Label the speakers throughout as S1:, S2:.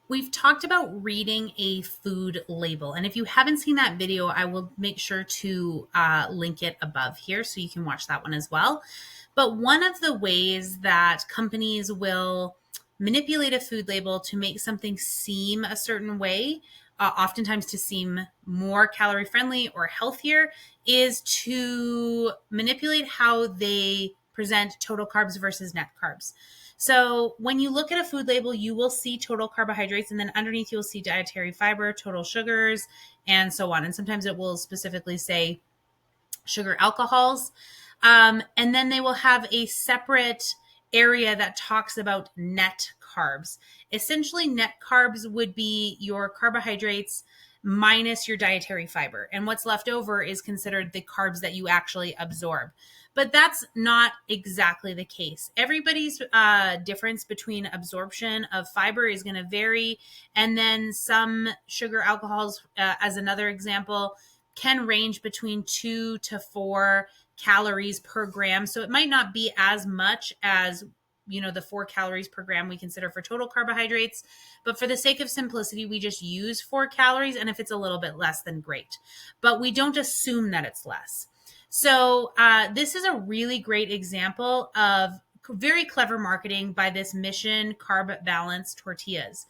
S1: We've talked about reading a food label. And if you haven't seen that video, I will make sure to link it above here so you can watch that one as well. But one of the ways that companies will manipulate a food label to make something seem a certain way, oftentimes to seem more calorie friendly or healthier, is to manipulate how they present total carbs versus net carbs. So when you look at a food label, you will see total carbohydrates, and then underneath you'll see dietary fiber, total sugars, and so on. And sometimes it will specifically say sugar alcohols. And then they will have a separate area that talks about net carbs. Essentially, net carbs would be your carbohydrates minus your dietary fiber. And what's left over is considered the carbs that you actually absorb. But that's not exactly the case. Everybody's difference between absorption of fiber is going to vary. And then some sugar alcohols, as another example, can range between 2 to 4 calories per gram. So it might not be as much as, the 4 calories per gram we consider for total carbohydrates. But for the sake of simplicity, we just use 4 calories. And if it's a little bit less, then great. But we don't assume that it's less. So this is a really great example of very clever marketing by this Mission Carb Balance tortillas.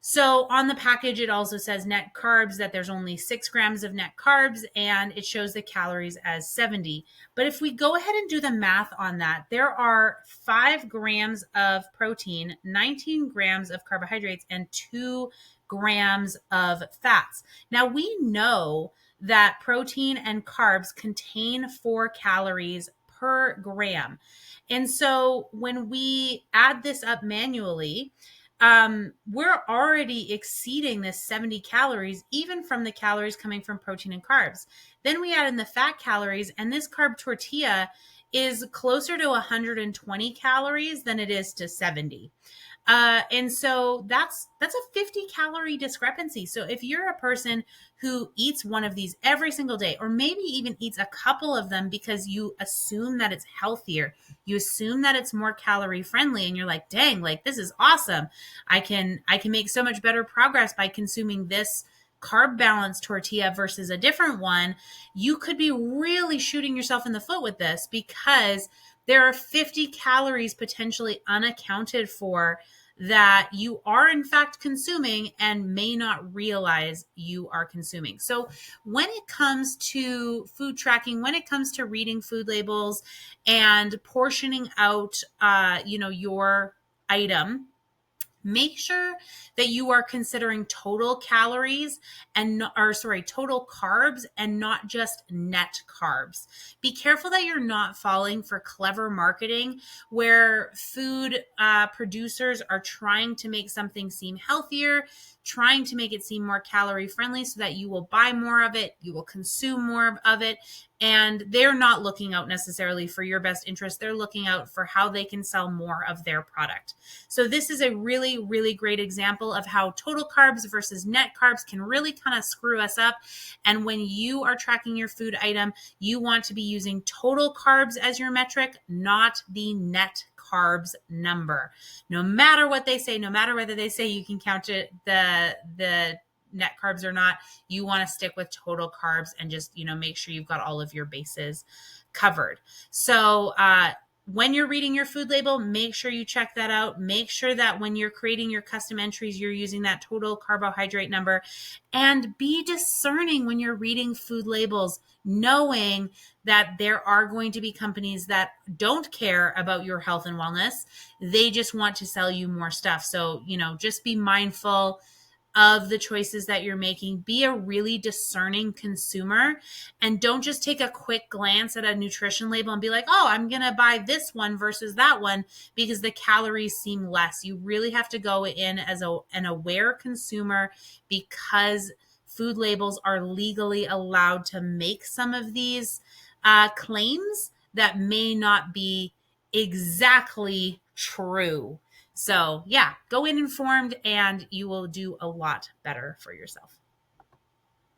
S1: So on the package, it also says net carbs, that there's only 6 grams of net carbs, and it shows the calories as 70. But if we go ahead and do the math on that, there are 5 grams of protein, 19 grams of carbohydrates, and 2 grams of fats. Now we know that protein and carbs contain 4 calories per gram. And so when we add this up manually, we're already exceeding this 70 calories, even from the calories coming from protein and carbs. Then we add in the fat calories, and this carb tortilla is closer to 120 calories than it is to 70. And so that's a 50 calorie discrepancy. So if you're a person who eats one of these every single day, or maybe even eats a couple of them because you assume that it's healthier, you assume that it's more calorie friendly, and you're like, dang, like this is awesome. I can make so much better progress by consuming this carb balance tortilla versus a different one. You could be really shooting yourself in the foot with this, because there are 50 calories potentially unaccounted for that you are in fact consuming and may not realize you are consuming. So when it comes to food tracking, when it comes to reading food labels and portioning out, your item, make sure that you are considering total calories total carbs, and not just net carbs. Be careful that you're not falling for clever marketing where food producers are trying to make something seem healthier, trying to make it seem more calorie friendly so that you will buy more of it, you will consume more of it, and they're not looking out necessarily for your best interest. They're looking out for how they can sell more of their product. So this is a really, really great example of how total carbs versus net carbs can really kind of screw us up. And when you are tracking your food item, you want to be using total carbs as your metric, not the net carbs number. No matter what they say, no matter whether they say you can count it, the net carbs or not, you want to stick with total carbs and just, make sure you've got all of your bases covered. So, when you're reading your food label, make sure you check that out. Make sure that when you're creating your custom entries, you're using that total carbohydrate number, and be discerning when you're reading food labels, knowing that there are going to be companies that don't care about your health and wellness. They just want to sell you more stuff. So, just be mindful of the choices that you're making. Be a really discerning consumer, and don't just take a quick glance at a nutrition label and be like, oh, I'm going to buy this one versus that one because the calories seem less. You really have to go in as an aware consumer, because food labels are legally allowed to make some of these claims that may not be exactly true. So yeah, go in informed and you will do a lot better for yourself.